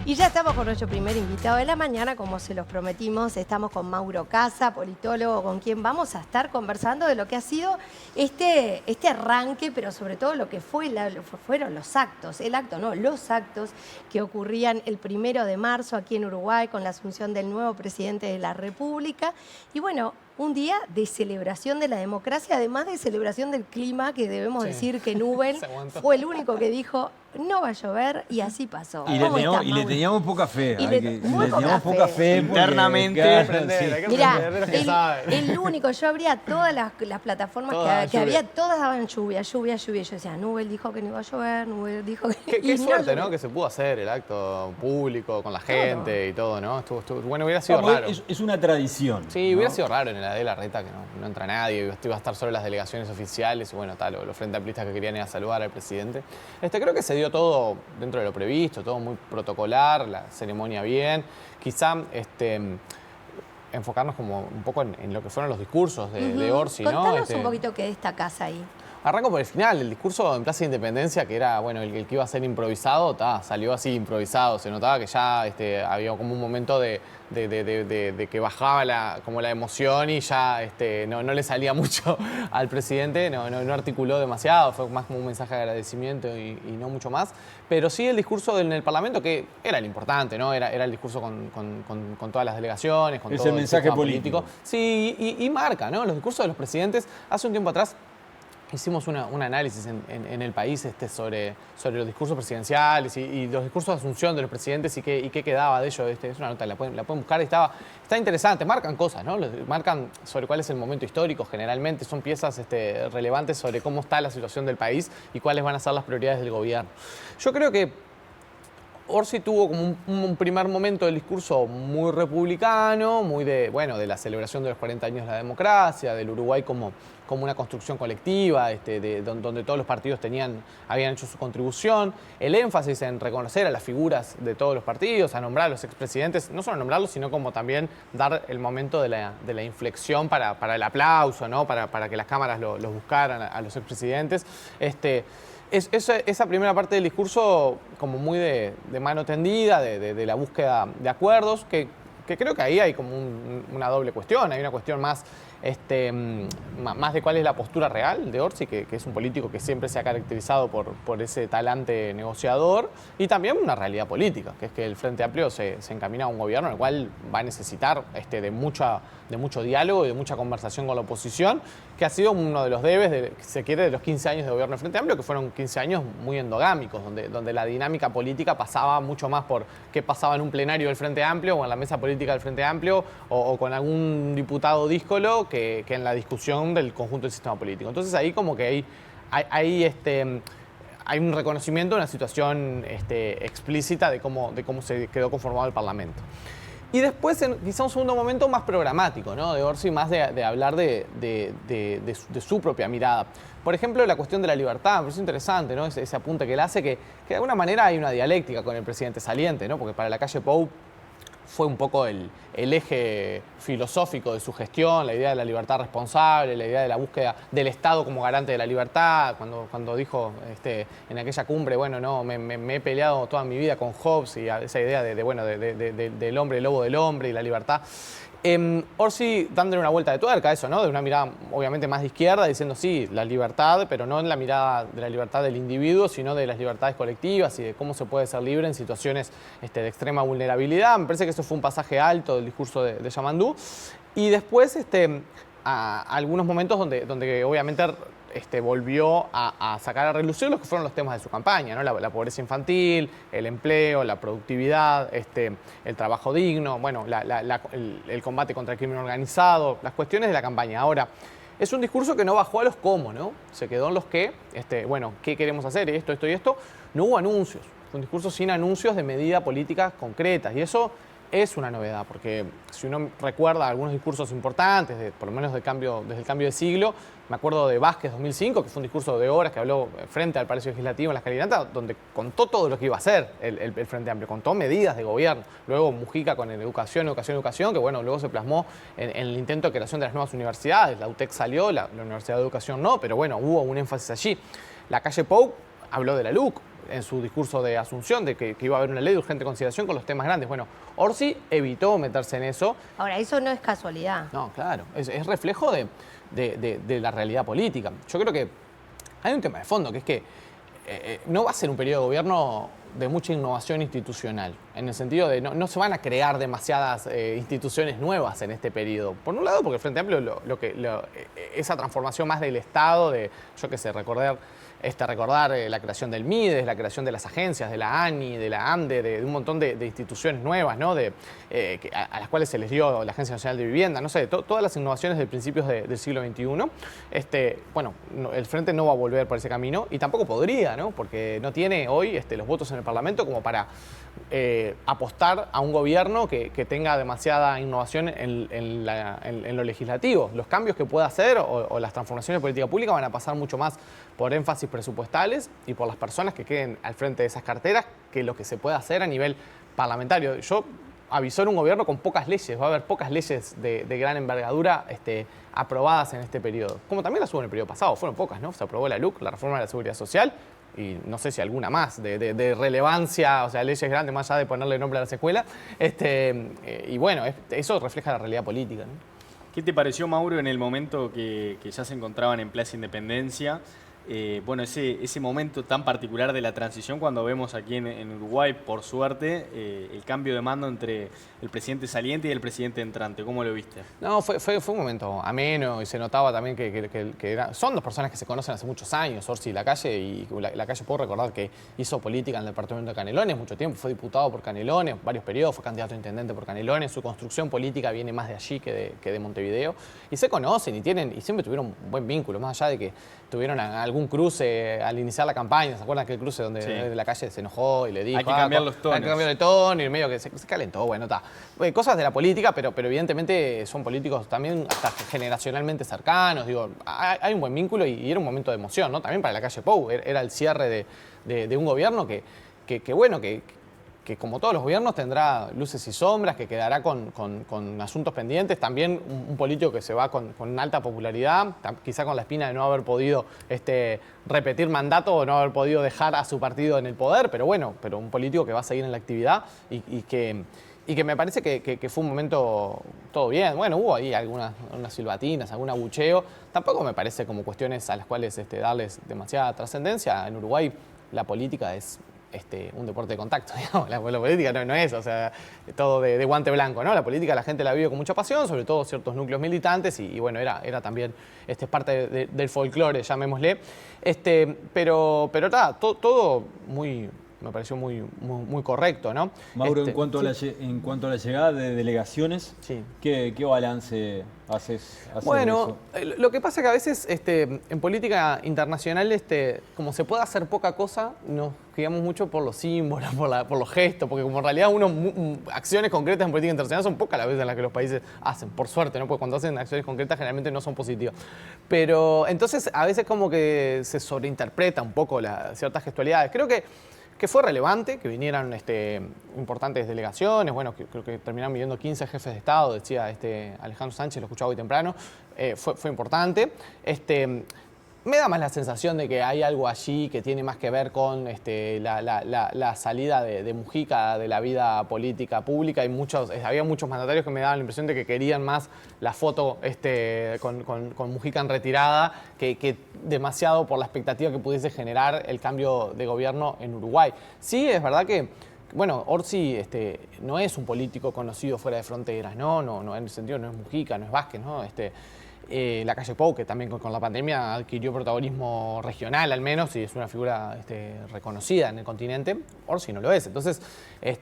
Y ya estamos con nuestro primer invitado de la mañana, como se los prometimos. Estamos con Mauro Casa, politólogo, con quien vamos a estar conversando de lo que ha sido este arranque, pero sobre todo lo que fueron los actos. Los actos que ocurrían el 1 de marzo aquí en Uruguay con la asunción del nuevo presidente de la República. Y bueno, un día de celebración de la democracia, además de celebración del clima, que debemos decir que Nubel fue el único que dijo no va a llover, y así pasó. Y le teníamos poca fe. Le teníamos poca fe internamente. Mirá, el único, yo abría todas las plataformas que había, todas daban lluvia. Yo decía, Nubel dijo que no iba a llover, Nubel dijo que... Qué suerte, ¿no? Que se pudo hacer el acto público con la gente y todo, ¿no? Bueno, hubiera sido raro. Es una tradición. Sí, hubiera sido raro en la de la reta que no entra nadie, iba a estar solo las delegaciones oficiales y bueno, los frente amplistas que querían ir a saludar al presidente. Creo que se dio todo dentro de lo previsto, todo muy protocolar, la ceremonia bien. Quizá enfocarnos como un poco en lo que fueron los discursos de Orsi, ¿no? Contanos un poquito qué destacás ahí. Arranco por el final, el discurso en Plaza de Independencia, que era bueno el que iba a ser improvisado, salió así improvisado. Se notaba que ya había como un momento de que bajaba la emoción y ya no le salía mucho al presidente, no articuló demasiado, fue más como un mensaje de agradecimiento y no mucho más. Pero sí el discurso en el Parlamento, que era el importante, ¿no? Era el discurso con todas las delegaciones, con todo el mensaje político. Sí, y marca, ¿no? Los discursos de los presidentes, hace un tiempo atrás, hicimos un análisis en el país sobre los discursos presidenciales y los discursos de asunción de los presidentes y qué quedaba de ello. Es una nota, la pueden buscar. Está interesante, marcan cosas, ¿no? Marcan sobre cuál es el momento histórico generalmente. Son piezas relevantes sobre cómo está la situación del país y cuáles van a ser las prioridades del gobierno. Yo creo que Orsi tuvo como un primer momento del discurso muy republicano, muy de la celebración de los 40 años de la democracia, del Uruguay como una construcción colectiva, donde todos los partidos habían hecho su contribución, el énfasis en reconocer a las figuras de todos los partidos, a nombrar a los expresidentes, no solo nombrarlos, sino como también dar el momento de la inflexión para el aplauso, ¿no? Para que las cámaras los buscaran a los expresidentes. Esa primera parte del discurso como muy de mano tendida, de la búsqueda de acuerdos, que creo que ahí hay como una doble cuestión. Hay una cuestión más de cuál es la postura real de Orsi, que es un político que siempre se ha caracterizado por ese talante negociador, y también una realidad política, que es que el Frente Amplio se encamina a un gobierno en el cual va a necesitar de mucho diálogo y de mucha conversación con la oposición, que ha sido uno de los debes, si se quiere, de los 15 años de gobierno del Frente Amplio, que fueron 15 años muy endogámicos, donde la dinámica política pasaba mucho más por qué pasaba en un plenario del Frente Amplio o en la mesa política del Frente Amplio o con algún diputado díscolo que en la discusión del conjunto del sistema político. Entonces ahí como que hay un reconocimiento de una situación explícita de cómo se quedó conformado el Parlamento. Y después, quizá un segundo momento más programático, ¿no? De Orsi, más de hablar de su propia mirada. Por ejemplo, la cuestión de la libertad, me parece interesante, ¿no? Ese apunte que él hace, que de alguna manera hay una dialéctica con el presidente saliente, ¿no? Porque para la calle Pou fue un poco el eje filosófico de su gestión, la idea de la libertad responsable, la idea de la búsqueda del Estado como garante de la libertad, cuando dijo en aquella cumbre, me he peleado toda mi vida con Hobbes y esa idea del hombre, el lobo del hombre y la libertad. Orsi dándole una vuelta de tuerca a eso, ¿no? De una mirada obviamente más de izquierda, diciendo sí, la libertad, pero no en la mirada de la libertad del individuo, sino de las libertades colectivas y de cómo se puede ser libre en situaciones de extrema vulnerabilidad. Me parece que eso fue un pasaje alto del discurso de Yamandú. Y después algunos momentos donde obviamente volvió a sacar a relucir los que fueron los temas de su campaña, ¿no? La pobreza infantil, el empleo, la productividad, el trabajo digno, el combate contra el crimen organizado, las cuestiones de la campaña. Ahora, es un discurso que no bajó a los cómo, ¿no? Se quedó en los qué, ¿qué queremos hacer? Esto y esto. No hubo anuncios. Fue un discurso sin anuncios de medidas políticas concretas. Y eso es una novedad, porque si uno recuerda algunos discursos importantes, por lo menos desde el cambio de siglo, me acuerdo de Vázquez 2005, que fue un discurso de horas que habló frente al Palacio Legislativo en la escalinata, donde contó todo lo que iba a hacer el Frente Amplio, contó medidas de gobierno. Luego Mujica con educación, que luego se plasmó en el intento de creación de las nuevas universidades. La UTEC salió, la Universidad de Educación no, pero hubo un énfasis allí. La calle Pou habló de la LUC. en su discurso de Asunción, de que iba a haber una ley de urgente consideración con los temas grandes. Bueno, Orsi evitó meterse en eso. Ahora, eso no es casualidad. No, claro, es reflejo de la realidad política. Yo creo que hay un tema de fondo, que es que no va a ser un periodo de gobierno de mucha innovación institucional, en el sentido de no se van a crear demasiadas instituciones nuevas en este periodo. Por un lado, porque el Frente Amplio, esa transformación más del Estado, de, yo qué sé, recordar la creación del MIDES, la creación de las agencias, de la ANI, de la ANDE, de un montón de instituciones nuevas, ¿no? A las cuales se les dio la Agencia Nacional de Vivienda, no sé, todas las innovaciones de principios del siglo XXI. Bueno, el Frente no va a volver por ese camino y tampoco podría, ¿no? Porque no tiene hoy los votos en el Parlamento como para apostar a un gobierno que tenga demasiada innovación en lo legislativo. Los cambios que pueda hacer o las transformaciones de política pública van a pasar mucho más por énfasis presupuestales y por las personas que queden al frente de esas carteras que lo que se puede hacer a nivel parlamentario. Yo avisor un gobierno con pocas leyes, va a haber pocas leyes de gran envergadura aprobadas en este periodo. Como también las hubo en el periodo pasado, fueron pocas, ¿no? Se aprobó la LUC, la reforma de la Seguridad Social, y no sé si alguna más de relevancia, o sea, leyes grandes más allá de ponerle nombre a las escuelas. Y bueno, eso refleja la realidad política, ¿no? ¿Qué te pareció, Mauro, en el momento que ya se encontraban en Plaza Independencia? Bueno, ese momento tan particular de la transición, cuando vemos aquí en Uruguay, por suerte, el cambio de mando entre el presidente saliente y el presidente entrante. ¿Cómo lo viste? No, fue un momento ameno y se notaba también que son dos personas que se conocen hace muchos años, Orsi y Lacalle, y Lacalle puedo recordar que hizo política en el departamento de Canelones mucho tiempo, fue diputado por Canelones, varios periodos, fue candidato a intendente por Canelones, su construcción política viene más de allí que de Montevideo, y se conocen y siempre tuvieron un buen vínculo, más allá de que tuvieron algún cruce al iniciar la campaña. ¿Se acuerdan aquel cruce donde Lacalle se enojó y le dijo hay que cambiar los tonos? Hay que cambiar de tono y medio que se calentó, bueno, está. Cosas de la política, pero evidentemente son políticos también hasta generacionalmente cercanos. Digo, hay un buen vínculo y era un momento de emoción, ¿no? También para Lacalle Pou, era el cierre de un gobierno que como todos los gobiernos tendrá luces y sombras, que quedará con asuntos pendientes, también un político que se va con alta popularidad, quizá con la espina de no haber podido repetir mandato o no haber podido dejar a su partido en el poder, pero un político que va a seguir en la actividad y que me parece que fue un momento todo bien. Bueno, hubo ahí unas silbatinas, algún abucheo, tampoco me parece como cuestiones a las cuales darles demasiada trascendencia. En Uruguay la política es un deporte de contacto, digamos. La política no es, o sea, todo de guante blanco, ¿no? La política la gente la vive con mucha pasión, sobre todo ciertos núcleos militantes, y bueno, era también parte del folclore, llamémosle. Pero todo me pareció muy correcto, ¿no? Mauro, en cuanto a la llegada de delegaciones, sí. ¿Qué balance haces Bueno, de eso? lo que pasa es que a veces en política internacional, como se puede hacer poca cosa, nos guiamos mucho por los símbolos, por los gestos, porque como en realidad acciones concretas en política internacional son pocas las veces en las que los países hacen, por suerte, ¿no? Porque cuando hacen acciones concretas generalmente no son positivas. Pero entonces a veces como que se sobreinterpreta un poco ciertas gestualidades. Creo que fue relevante, que vinieran importantes delegaciones, bueno, creo que terminaron viniendo 15 jefes de Estado, decía Alejandro Sánchez, lo escuchaba hoy temprano, fue importante. Me da más la sensación de que hay algo allí que tiene más que ver con la salida de Mujica de la vida política pública. Había muchos mandatarios que me daban la impresión de que querían más la foto con Mujica en retirada que demasiado por la expectativa que pudiese generar el cambio de gobierno en Uruguay. Sí, es verdad que bueno, Orsi no es un político conocido fuera de fronteras, no, en el sentido no es Mujica, no es Vázquez, ¿no? Lacalle Pou, que también con la pandemia adquirió protagonismo regional al menos y es una figura reconocida en el continente. Orsi no lo es. Entonces,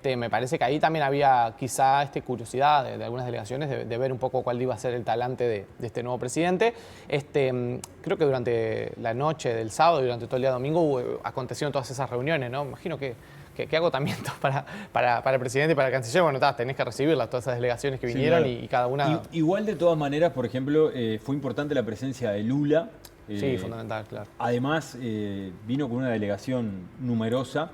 me parece que ahí también había quizá curiosidad de algunas delegaciones de ver un poco cuál iba a ser el talante de este nuevo presidente. Creo que durante la noche del sábado y durante todo el día domingo acontecieron todas esas reuniones, ¿no? Me imagino que agotamiento para el presidente y para el canciller. Bueno, tenés que recibirlas, todas esas delegaciones que vinieron, sí, claro. y cada una... Igual, de todas maneras, por ejemplo, fue importante la presencia de Lula. Sí, fundamental, claro. Además, vino con una delegación numerosa.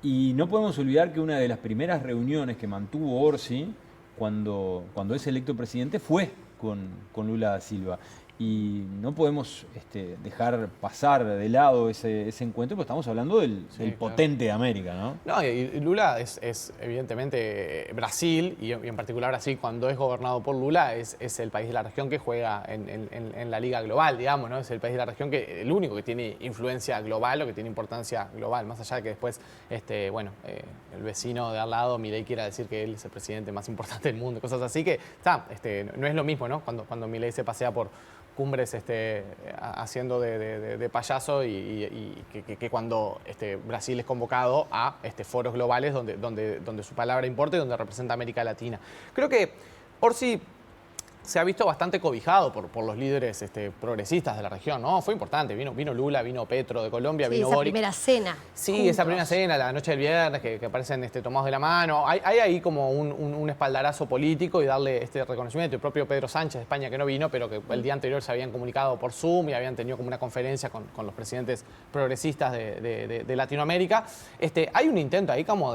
Y no podemos olvidar que una de las primeras reuniones que mantuvo Orsi cuando es electo presidente fue con Lula da Silva. Y no podemos dejar pasar de lado ese encuentro, porque estamos hablando del claro. potente de América, ¿no? No, y Lula es evidentemente Brasil, y en particular Brasil, cuando es gobernado por Lula, es el país de la región que juega en la liga global, digamos, ¿no? Es el país de la región el único que tiene influencia global o que tiene importancia global, más allá de que después, el vecino de al lado, Milei, quiera decir que él es el presidente más importante del mundo, cosas así que, no es lo mismo, ¿no? Cuando Milei se pasea por cumbres haciendo de payaso y que cuando Brasil es convocado a foros globales donde su palabra importa y donde representa América Latina. Creo que Orsi se ha visto bastante cobijado por los líderes progresistas de la región, ¿no? Fue importante, vino Lula, vino Petro de Colombia, Sí, vino esa Boric. primera cena. Sí, juntos. esa primera cena, la noche del viernes, que aparecen tomados de la mano. Hay ahí como un espaldarazo político y darle este reconocimiento. El propio Pedro Sánchez de España, que no vino, pero que el día anterior se habían comunicado por Zoom y habían tenido como una conferencia con los presidentes progresistas de Latinoamérica. Hay un intento ahí como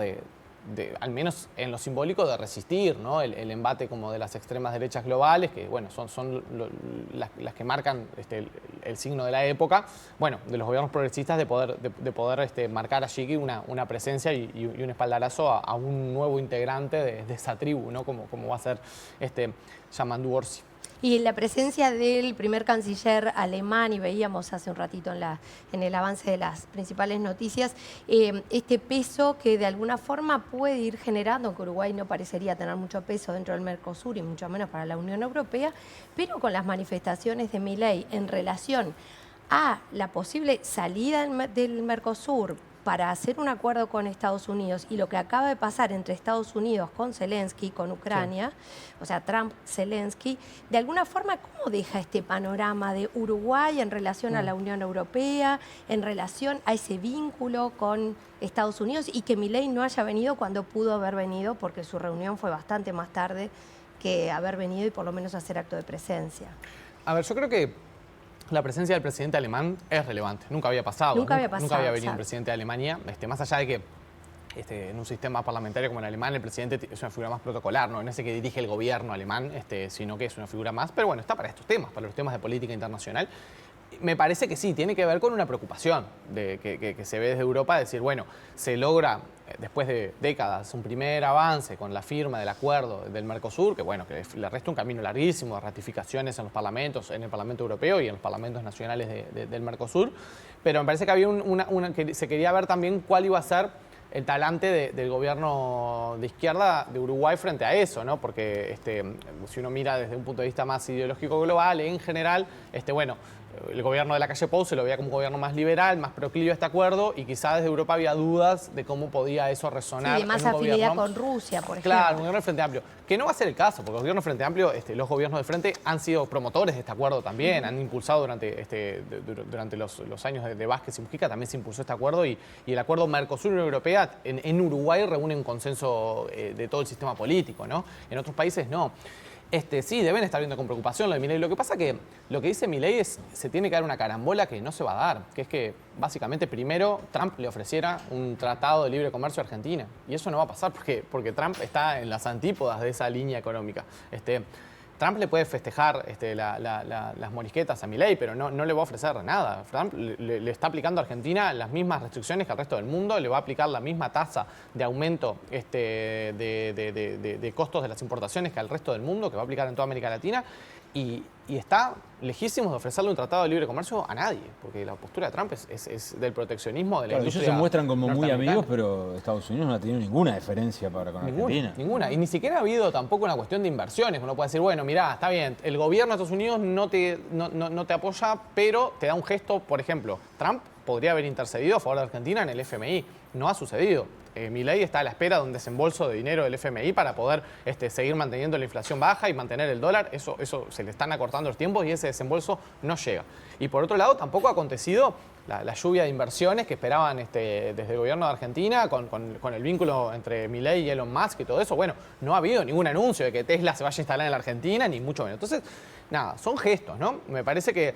al menos en lo simbólico, de resistir, ¿no? el embate como de las extremas derechas globales, que bueno, son las que marcan el signo de la época, bueno, de los gobiernos progresistas de poder marcar allí una presencia y un espaldarazo a un nuevo integrante de esa tribu, ¿no? Como va a ser Yamandu Orsi. Y la presencia del primer canciller alemán, y veíamos hace un ratito en el avance de las principales noticias, este peso que de alguna forma puede ir generando, que Uruguay no parecería tener mucho peso dentro del Mercosur y mucho menos para la Unión Europea, pero con las manifestaciones de Milei en relación a la posible salida del Mercosur para hacer un acuerdo con Estados Unidos y lo que acaba de pasar entre Estados Unidos con Zelensky, con Ucrania, o sea, Trump-Zelensky, de alguna forma, ¿cómo deja este panorama de Uruguay en relación a la Unión Europea, en relación a ese vínculo con Estados Unidos y que Milei no haya venido cuando pudo haber venido, porque su reunión fue bastante más tarde que haber venido y por lo menos hacer acto de presencia? A ver, yo creo que la presencia del presidente alemán es relevante. Nunca había pasado. Nunca había venido exacto. un presidente de Alemania. Más allá de que en un sistema parlamentario como el alemán, el presidente es una figura más protocolar, no es el que dirige el gobierno alemán, sino que es una figura más. Pero bueno, está para estos temas, para los temas de política internacional. Me parece que sí, tiene que ver con una preocupación que se ve desde Europa, de decir, bueno, se logra, después de décadas, un primer avance con la firma del acuerdo del Mercosur, que bueno, que le resta un camino larguísimo de ratificaciones en los parlamentos, en el Parlamento Europeo y en los parlamentos nacionales del Mercosur, pero me parece que había que se quería ver también cuál iba a ser el talante del gobierno de izquierda de Uruguay frente a eso, ¿no? Porque si uno mira desde un punto de vista más ideológico global, en general, bueno, el gobierno de la calle Pou se lo veía como un gobierno más liberal, más proclive a este acuerdo, y quizás desde Europa había dudas de cómo podía eso resonar. Sí, de más en un afinidad gobierno, con Rusia, por ejemplo. claro, un gobierno del Frente Amplio, que no va a ser el caso, porque los gobiernos del Frente Amplio, los gobiernos del Frente han sido promotores de este acuerdo también, han impulsado durante los años de Vázquez y Mujica, también se impulsó este acuerdo, y el acuerdo Mercosur-Unión Europea en Uruguay reúne un consenso de todo el sistema político, ¿no? En otros países no. Sí, deben estar viendo con preocupación lo de Milei. Lo que pasa que lo que dice Milei se tiene que dar una carambola que no se va a dar, que es que básicamente primero Trump le ofreciera un tratado de libre comercio a Argentina. Y eso no va a pasar porque Trump está en las antípodas de esa línea económica. Trump le puede festejar las morisquetas a Milei, pero no le va a ofrecer nada. Trump le está aplicando a Argentina las mismas restricciones que al resto del mundo, le va a aplicar la misma tasa de aumento de costos de las importaciones que al resto del mundo, que va a aplicar en toda América Latina, y está lejísimos de ofrecerle un tratado de libre comercio a nadie, porque la postura de Trump es del proteccionismo, de la industria. Ellos se muestran como muy amigos, norteamericana. pero Estados Unidos no ha tenido ninguna diferencia para con Argentina. Ninguna. Y ni siquiera ha habido tampoco una cuestión de inversiones. Uno puede decir, bueno, mirá, está bien, el gobierno de Estados Unidos no te apoya, pero te da un gesto. Por ejemplo, Trump podría haber intercedido a favor de Argentina en el FMI. No ha sucedido. Milei está a la espera de un desembolso de dinero del FMI para poder seguir manteniendo la inflación baja y mantener el dólar. Eso se le están acortando los tiempos y ese desembolso no llega. Y por otro lado, tampoco ha acontecido la lluvia de inversiones que esperaban desde el gobierno de Argentina con el vínculo entre Milei y Elon Musk y todo eso. Bueno, no ha habido ningún anuncio de que Tesla se vaya a instalar en la Argentina, ni mucho menos. Entonces, nada, son gestos, ¿no? Me parece que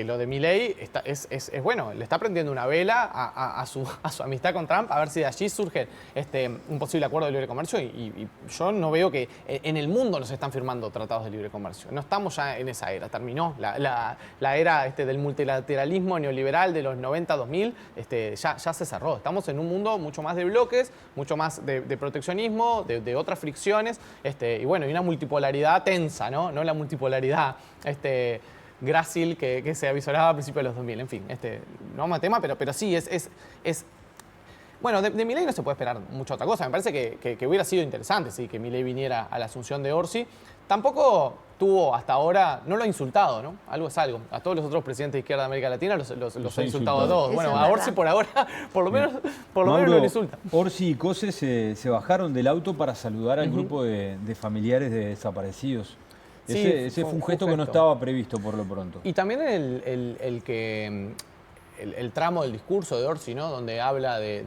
lo de Milei es bueno, le está prendiendo una vela a su amistad con Trump Trump, a ver si de allí surge un posible acuerdo de libre comercio y yo no veo que en el mundo no se están firmando tratados de libre comercio. No estamos ya en esa era, terminó la era del multilateralismo neoliberal de los 90-2000, ya se cerró. Estamos en un mundo mucho más de bloques, mucho más de proteccionismo, de otras fricciones, y bueno, y una multipolaridad tensa, ¿no? No la multipolaridad grácil que se avisoraba a principios de los 2000. En fin, no vamos a tema, pero sí, bueno, de Milei no se puede esperar mucha otra cosa. Me parece que hubiera sido interesante, sí, que Milei viniera a la asunción de Orsi. Tampoco tuvo hasta ahora, no lo ha insultado, ¿no? Algo es algo. A todos los otros presidentes de izquierda de América Latina los ha insultado a todos. Bueno, a Orsi por ahora, por lo menos no lo insulta. Orsi y Cose se bajaron del auto para saludar al grupo de familiares de desaparecidos. Sí, ese fue un gesto que no estaba previsto por lo pronto. Y también el tramo del discurso de Orsi, ¿no? Donde habla de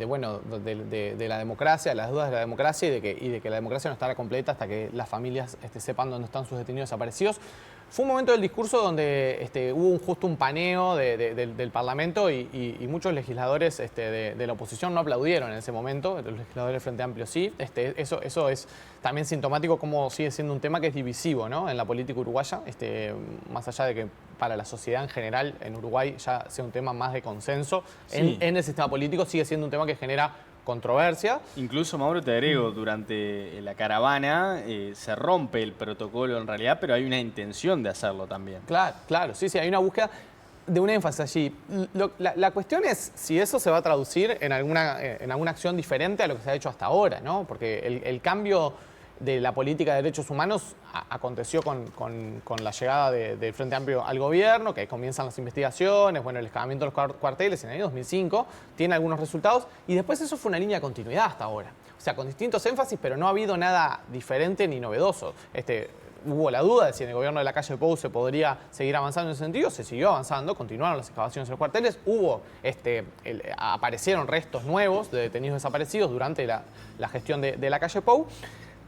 la democracia, las dudas de la democracia y de que la democracia no estará completa hasta que las familias sepan dónde están sus detenidos desaparecidos. Fue un momento del discurso donde hubo justo un paneo del Parlamento y muchos legisladores de la oposición no aplaudieron en ese momento, los legisladores del Frente Amplio sí. Eso es también sintomático como sigue siendo un tema que es divisivo, ¿no? En la política uruguaya, más allá de que para la sociedad en general en Uruguay ya sea un tema más de consenso, sí. en el sistema político sigue siendo un tema que genera controversia. Incluso, Mauro, te agrego, durante la caravana se rompe el protocolo en realidad, pero hay una intención de hacerlo también. Claro, sí, hay una búsqueda de un énfasis allí. La cuestión es si eso se va a traducir en alguna acción diferente a lo que se ha hecho hasta ahora, ¿no? Porque el cambio de la política de derechos humanos aconteció con la llegada del Frente Amplio al gobierno, que comienzan las investigaciones, bueno, el excavamiento de los cuarteles en el año 2005, tiene algunos resultados, y después eso fue una línea de continuidad hasta ahora. O sea, con distintos énfasis, pero no ha habido nada diferente ni novedoso. Hubo la duda de si en el gobierno de la calle Pou se podría seguir avanzando en ese sentido, se siguió avanzando, continuaron las excavaciones en los cuarteles, aparecieron restos nuevos de detenidos desaparecidos durante la gestión de la calle Pou.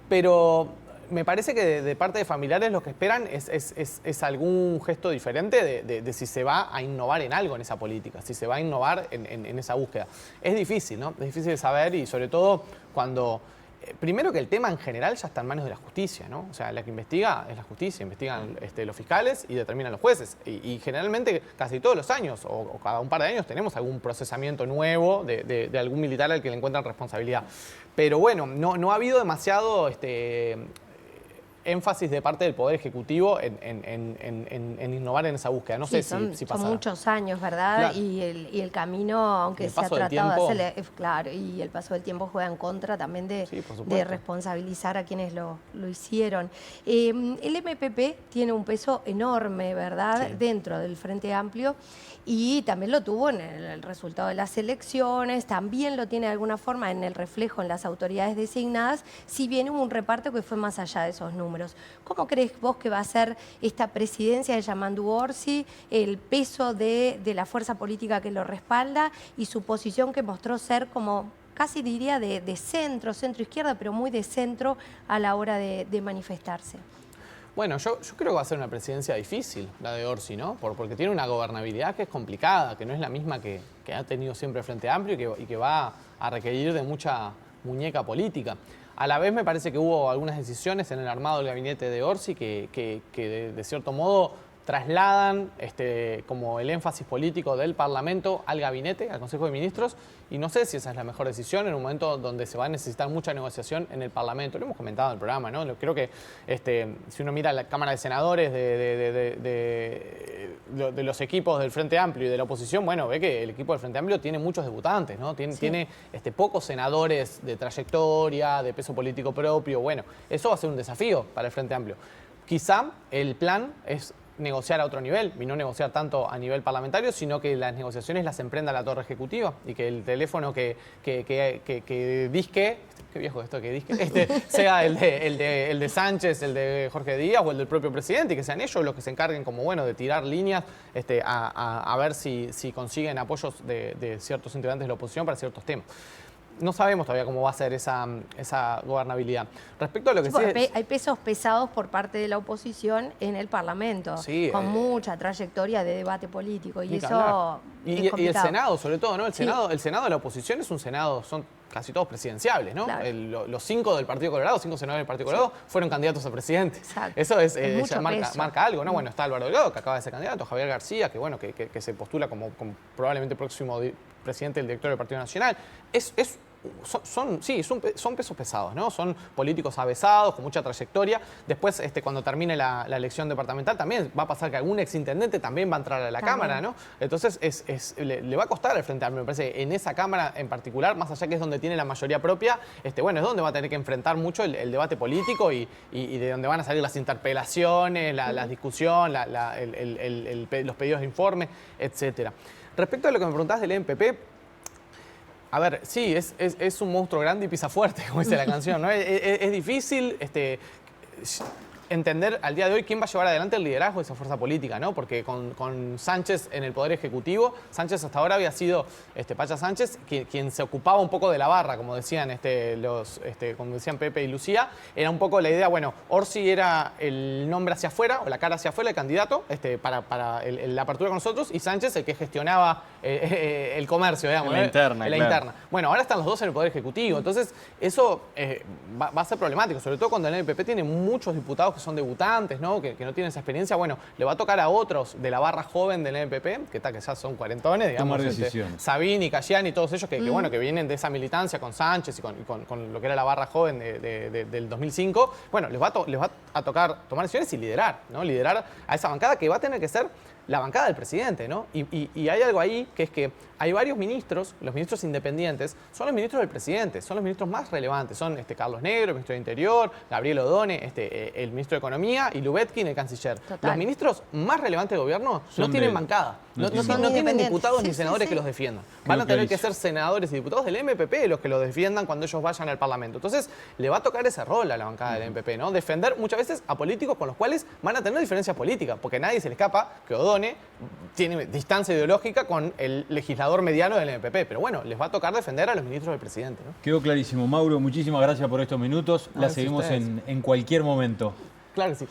Pero me parece que de parte de familiares lo que esperan es algún gesto diferente de si se va a innovar en algo en esa política, si se va a innovar en esa búsqueda. Es difícil, ¿no? Es difícil de saber y sobre todo cuando... Primero que el tema en general ya está en manos de la justicia, ¿no? O sea, la que investiga es la justicia, investigan los fiscales y determinan los jueces. Y generalmente casi todos los años o cada un par de años tenemos algún procesamiento nuevo de algún militar al que le encuentran responsabilidad. Pero bueno, no ha habido demasiado énfasis de parte del Poder Ejecutivo en innovar en esa búsqueda. No sé si pasa. Son muchos años, ¿verdad? Claro. Y el camino, aunque se ha tratado de hacerle... Claro, y el paso del tiempo juega en contra también de responsabilizar a quienes lo hicieron. El MPP tiene un peso enorme, ¿verdad? Sí. Dentro del Frente Amplio y también lo tuvo en el resultado de las elecciones, también lo tiene de alguna forma en el reflejo en las autoridades designadas, si bien hubo un reparto que fue más allá de esos números. ¿Cómo crees vos que va a ser esta presidencia de Yamandu Orsi, el peso de la fuerza política que lo respalda y su posición que mostró ser como, casi diría, de centro-izquierda, pero muy de centro a la hora de manifestarse? Bueno, yo creo que va a ser una presidencia difícil, la de Orsi, ¿no? Porque tiene una gobernabilidad que es complicada, que no es la misma que ha tenido siempre el Frente Amplio y que va a requerir de mucha muñeca política. A la vez me parece que hubo algunas decisiones en el armado del gabinete de Orsi que de cierto modo trasladan como el énfasis político del Parlamento al gabinete, al Consejo de Ministros, y no sé si esa es la mejor decisión en un momento donde se va a necesitar mucha negociación en el Parlamento. Lo hemos comentado en el programa, ¿no? Creo que si uno mira la Cámara de Senadores de los equipos del Frente Amplio y de la oposición, bueno, ve que el equipo del Frente Amplio tiene muchos debutantes, ¿no? Tiene pocos senadores de trayectoria, de peso político propio. Bueno, eso va a ser un desafío para el Frente Amplio. Quizá el plan es negociar a otro nivel y no negociar tanto a nivel parlamentario, sino que las negociaciones las emprenda la torre ejecutiva y que el teléfono que disque, qué viejo esto que disque, sea el de Sánchez, el de Jorge Díaz o el del propio presidente, y que sean ellos los que se encarguen como bueno de tirar líneas a ver si consiguen apoyos de ciertos integrantes de la oposición para ciertos temas. No sabemos todavía cómo va a ser esa gobernabilidad. Respecto a lo que sí... Hay pesos pesados por parte de la oposición en el Parlamento, sí, con mucha trayectoria de debate político, y eso Y el complicado. Senado, sobre todo, ¿no? Sí. El Senado de la oposición es un Senado, son casi todos presidenciables, ¿no? Claro. Los 5 del Partido Colorado, 5 senadores del Partido Colorado, fueron candidatos a presidente. Exacto. Eso es, Es mucho ya peso. marca algo, ¿no? Bueno, está Álvaro Delgado, que acaba de ser candidato, Javier García, que bueno, que se postula como probablemente próximo presidente del directorio del Partido Nacional. Son pesos pesados, ¿no? Son políticos avesados, con mucha trayectoria. Después, cuando termine la elección departamental, también va a pasar que algún exintendente también va a entrar a la También. Cámara, ¿no? Entonces, le va a costar al Frente Amplio. Me parece, en esa Cámara en particular, más allá que es donde tiene la mayoría propia, bueno, es donde va a tener que enfrentar mucho el debate político y de donde van a salir las interpelaciones, la discusión, los pedidos de informe, etcétera. Respecto a lo que me preguntás del MPP, a ver, sí, es un monstruo grande y pisa fuerte, como dice la canción, ¿no? Es difícil entender al día de hoy quién va a llevar adelante el liderazgo de esa fuerza política, ¿no? Porque con Sánchez en el Poder Ejecutivo, Sánchez hasta ahora había sido, Pacha Sánchez, quien se ocupaba un poco de la barra, como decían, como decían Pepe y Lucía, era un poco la idea, bueno, Orsi era el nombre hacia afuera, o la cara hacia afuera, el candidato, para la apertura con nosotros, y Sánchez el que gestionaba el comercio, digamos. La interna, la claro. interna. Bueno, ahora están los dos en el Poder Ejecutivo, entonces eso va a ser problemático, sobre todo cuando el NPP tiene muchos diputados que son debutantes, ¿no? Que no tienen esa experiencia. Bueno, le va a tocar a otros de la barra joven del NPP, que ya son cuarentones, digamos. Tomar decisiones. Sabini, Cayani, todos ellos bueno, que vienen de esa militancia con Sánchez y con lo que era la barra joven del 2005. Bueno, les va a tocar tomar decisiones y liderar, ¿no? Liderar a esa bancada que va a tener que ser la bancada del presidente, ¿no? Y hay algo ahí que es que hay varios ministros, los ministros independientes, son los ministros del presidente, son los ministros más relevantes. Son Carlos Negro, el ministro de Interior, Gabriel Odone, el ministro de Economía y Lubetkin, el canciller. Total. Los ministros más relevantes del gobierno Son no tienen de- bancada, no no tienen tienen independientes. diputados Sí, ni sí, senadores sí. que los defiendan. Van a Creo tener que clarísimo. ser senadores y diputados del MPP los que los defiendan cuando ellos vayan al Parlamento. Entonces, le va a tocar ese rol a la bancada del MPP, ¿no? Defender muchas veces a políticos con los cuales van a tener diferencias políticas, porque a nadie se le escapa que Odone tiene distancia ideológica con el legislador mediano del MPP. Pero bueno, les va a tocar defender a los ministros del presidente, ¿no? Quedó clarísimo. Mauro, muchísimas gracias por estos minutos. La Gracias a seguimos ustedes. en cualquier momento. Claro que sí.